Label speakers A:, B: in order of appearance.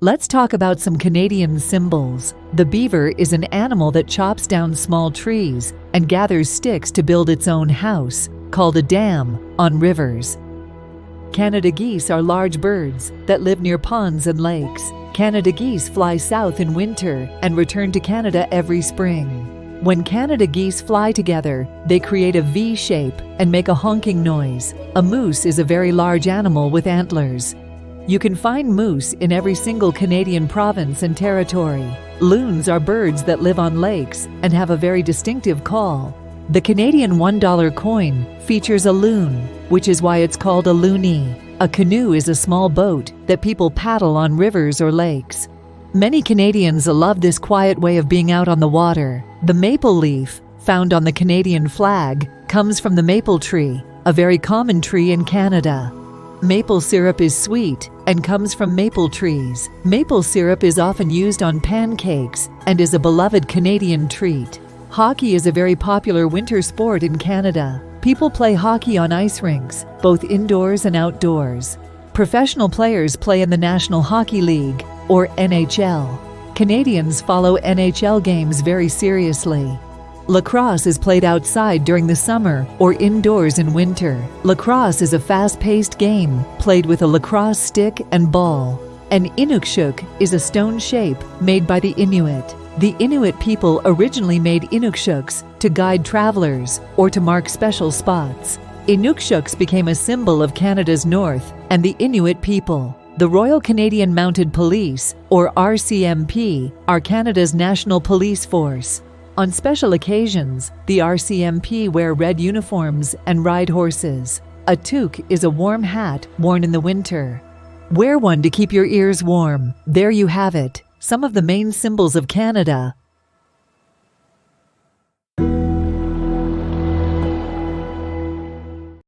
A: Let's talk about some Canadian symbols. The beaver is an animal that chops down small trees and gathers sticks to build its own house, called a dam, on rivers. Canada geese are large birds that live near ponds and lakes. Canada geese fly south in winter and return to Canada every spring. When Canada geese fly together, they create a V shape and make a honking noise. A moose is a very large animal with antlers. You can find moose in every single Canadian province and territory. Loons are birds that live on lakes and have a very distinctive call. The Canadian $1 coin features a loon, which is why it's called a loonie. A canoe is a small boat that people paddle on rivers or lakes. Many Canadians love this quiet way of being out on the water. The maple leaf, found on the Canadian flag, comes from the maple tree, a very common tree in Canada. Maple syrup is sweet and comes from maple trees. Maple syrup is often used on pancakes and is a beloved Canadian treat. Hockey is a very popular winter sport in Canada. People play hockey on ice rinks, both indoors and outdoors. Professional players play in the National Hockey League, or NHL. Canadians follow NHL games very seriously. Lacrosse is played outside during the summer or indoors in winter. Lacrosse is a fast-paced game played with a lacrosse stick and ball. An inukshuk is a stone shape made by the Inuit. The Inuit people originally made inukshuks to guide travelers or to mark special spots. Inukshuks became a symbol of Canada's north and the Inuit people. The Royal Canadian Mounted Police, or RCMP, are Canada's national police force. On special occasions, the RCMP wear red uniforms and ride horses. A toque is a warm hat worn in the winter. Wear one to keep your ears warm. There you have it, some of the main symbols of Canada.